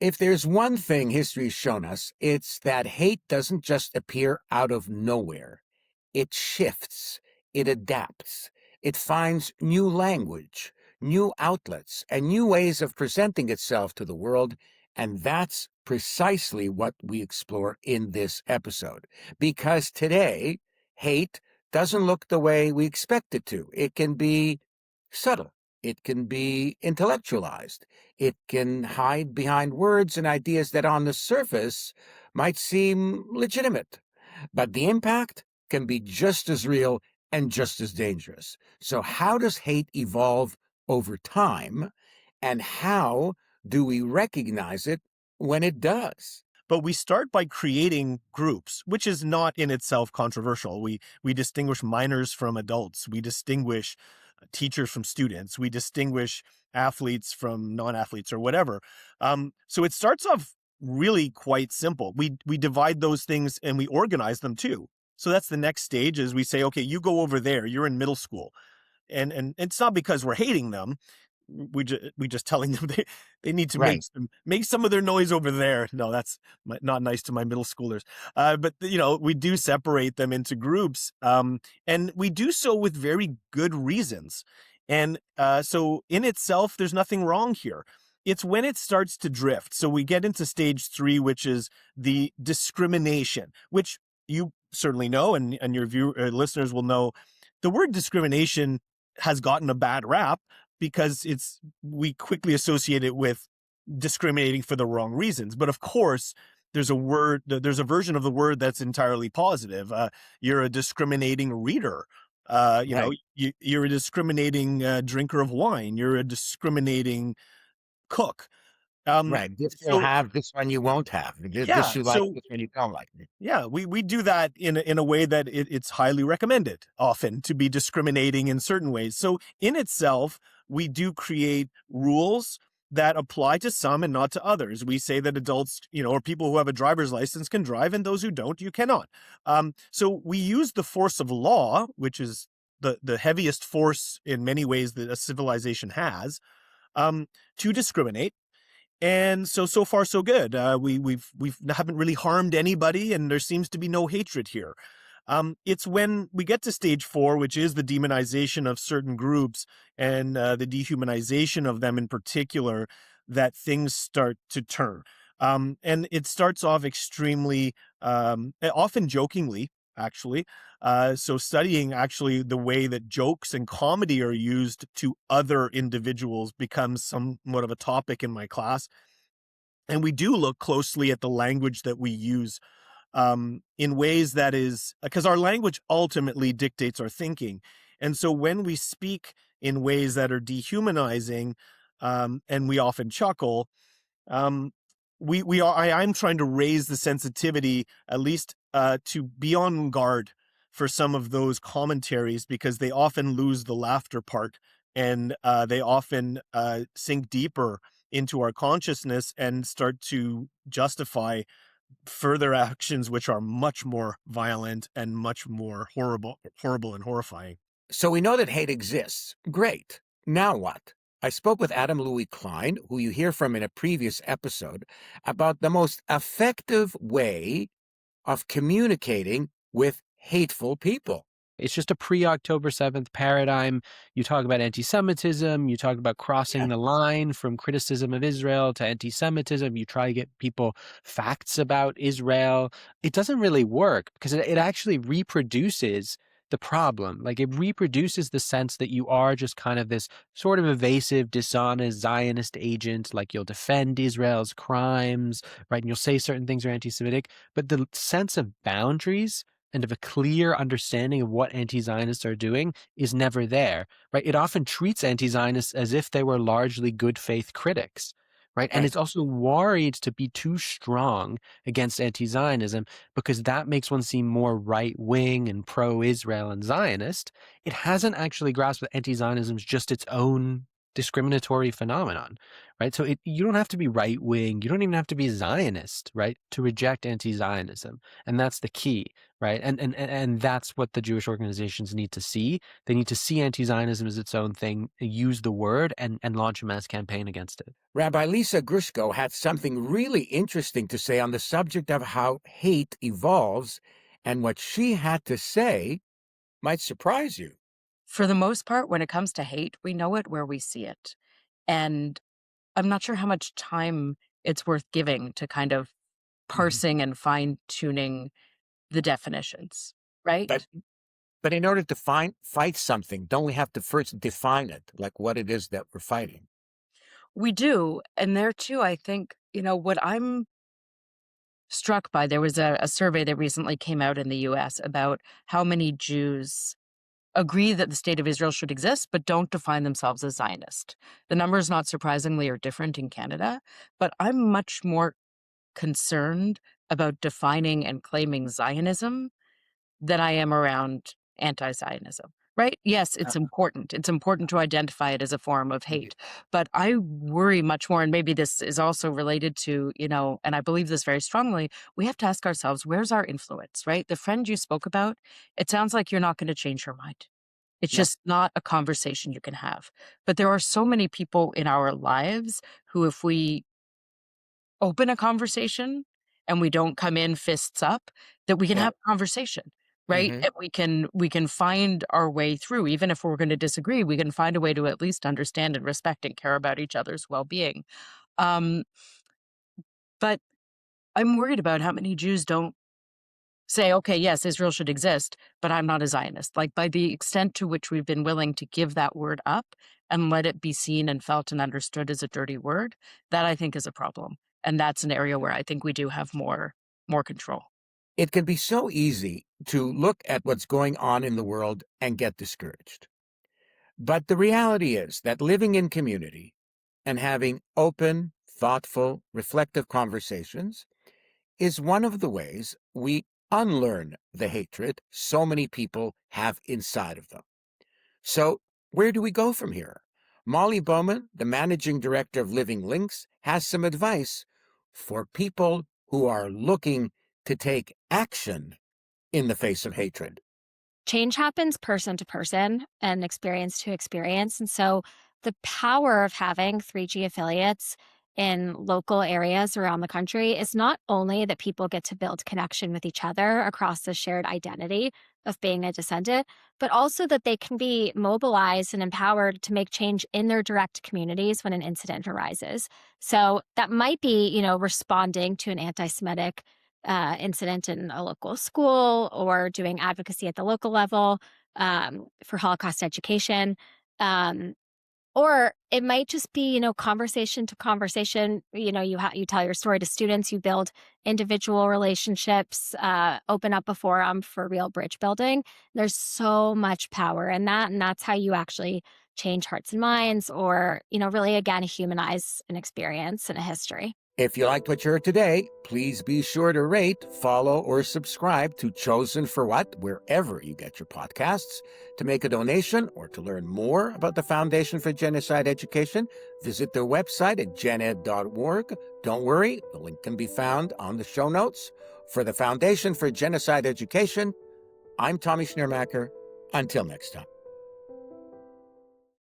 If there's one thing history's shown us, it's that hate doesn't just appear out of nowhere. It shifts, it adapts, it finds new language, new outlets, and new ways of presenting itself to the world, and that's precisely what we explore in this episode. Because today, hate doesn't look the way we expect it to. It can be subtle. It can be intellectualized. It can hide behind words and ideas that on the surface might seem legitimate. But the impact can be just as real and just as dangerous. So how does hate evolve over time? And how do we recognize it when it does? But we start by creating groups, which is not in itself controversial. We distinguish minors from adults. We distinguish teachers from students. We distinguish athletes from non-athletes or whatever. So it starts off really quite simple. We divide those things and we organize them too. So that's the next stage is we say, okay, you go over there. You're in middle school. And it's not because we're hating them. We just telling them they need to Right. make some of their noise over there. No, that's not nice to my middle schoolers. But we do separate them into groups, and we do so with very good reasons. And so in itself, there's nothing wrong here. It's when it starts to drift. So we get into stage 3, which is the discrimination, which you certainly know, and your listeners will know. The word discrimination has gotten a bad rap because we quickly associate it with discriminating for the wrong reasons. But of course, there's a version of the word that's entirely positive. You're a discriminating reader. Right. You're a discriminating drinker of wine. You're a discriminating cook. Right. This you'll So have, this one you won't have. This yeah, you like, so this one you don't like. yeah, we do that in a way that it's highly recommended often to be discriminating in certain ways. So in itself, we do create rules that apply to some and not to others. We say that adults, or people who have a driver's license can drive, and those who don't, you cannot. So we use the force of law, which is the heaviest force in many ways that a civilization has, to discriminate. And so far so good. We haven't really harmed anybody, and there seems to be no hatred here. It's when we get to stage 4, which is the demonization of certain groups and the dehumanization of them in particular, that things start to turn. And it starts off extremely, often jokingly, actually. So studying actually the way that jokes and comedy are used to other individuals becomes somewhat of a topic in my class. And we do look closely at the language that we use in ways that is, because our language ultimately dictates our thinking. And so when we speak in ways that are dehumanizing, and we often chuckle, um, I'm trying to raise the sensitivity, at least to be on guard for some of those commentaries, because they often lose the laughter part, and they often sink deeper into our consciousness and start to justify further actions which are much more violent and much more horrible and horrifying. So we know that hate exists. Great. Now what? I spoke with Adam Louis-Klein, who you hear from in a previous episode, about the most effective way of communicating with hateful people. It's just a pre-October 7th paradigm. You talk about anti-Semitism, you talk about crossing the line from criticism of Israel to anti-Semitism, you try to get people facts about Israel. It doesn't really work because it actually reproduces the problem. Like, it reproduces the sense that you are just kind of this sort of evasive, dishonest Zionist agent. Like, you'll defend Israel's crimes, right? And you'll say certain things are anti-Semitic, but the sense of boundaries and of a clear understanding of what anti-Zionists are doing is never there, right? It often treats anti-Zionists as if they were largely good faith critics, right? And Right. it's also worried to be too strong against anti-Zionism because that makes one seem more right-wing and pro-Israel and Zionist. It hasn't actually grasped that anti-Zionism is just its own discriminatory phenomenon, right? So you don't have to be right wing, you don't even have to be Zionist, right, to reject anti-Zionism, and that's the key, right? And that's what the Jewish organizations need to see. They need to see anti-Zionism as its own thing, use the word, and launch a mass campaign against it. Rabbi Lisa Grushko had something really interesting to say on the subject of how hate evolves, and what she had to say might surprise you. For the most part, when it comes to hate, we know it where we see it. And I'm not sure how much time it's worth giving to kind of parsing and fine tuning the definitions, right? But in order to fight something, don't we have to first define it, like what it is that we're fighting? We do. And there too, I think, what I'm struck by, there was a survey that recently came out in the US about how many Jews agree that the state of Israel should exist, but don't define themselves as Zionist. The numbers, not surprisingly, are different in Canada, but I'm much more concerned about defining and claiming Zionism than I am around anti-Zionism, right? Yes, it's important. It's important to identify it as a form of hate, but I worry much more, and maybe this is also related to, and I believe this very strongly, we have to ask ourselves, where's our influence, right? The friend you spoke about, it sounds like you're not going to change her mind. It's No. just not a conversation you can have. But there are so many people in our lives who, if we open a conversation and we don't come in fists up, that we can Yeah. have a conversation, right? Mhm. And we can find our way through. Even if we're going to disagree, we can find a way to at least understand and respect and care about each other's well-being. Um, but I'm worried about how many Jews don't say, okay, yes, Israel should exist, but I'm not a Zionist. Like, by the extent to which we've been willing to give that word up and let it be seen and felt and understood as a dirty word, that I think is a problem. And that's an area where I think we do have more control. It can be so easy to look at what's going on in the world and get discouraged. But the reality is that living in community and having open, thoughtful, reflective conversations is one of the ways we unlearn the hatred so many people have inside of them. So, where do we go from here? Molly Bowman, the managing director of Living Links, has some advice for people who are looking to take action in the face of hatred. Change happens person to person and experience to experience. And so the power of having 3G affiliates in local areas around the country is not only that people get to build connection with each other across the shared identity of being a descendant, but also that they can be mobilized and empowered to make change in their direct communities when an incident arises. So that might be, responding to an anti-Semitic incident in a local school, or doing advocacy at the local level for Holocaust education. Um, or it might just be, conversation to conversation. You tell your story to students, you build individual relationships, open up a forum for real bridge building. There's so much power in that, and that's how you actually change hearts and minds, or really again humanize an experience and a history. If you liked what you heard today, please be sure to rate, follow, or subscribe to Chosen for What wherever you get your podcasts. To make a donation or to learn more about the Foundation for Genocide Education, visit their website at gened.org. Don't worry, the link can be found on the show notes. For the Foundation for Genocide Education, I'm Tommy Schnurmacher. Until next time.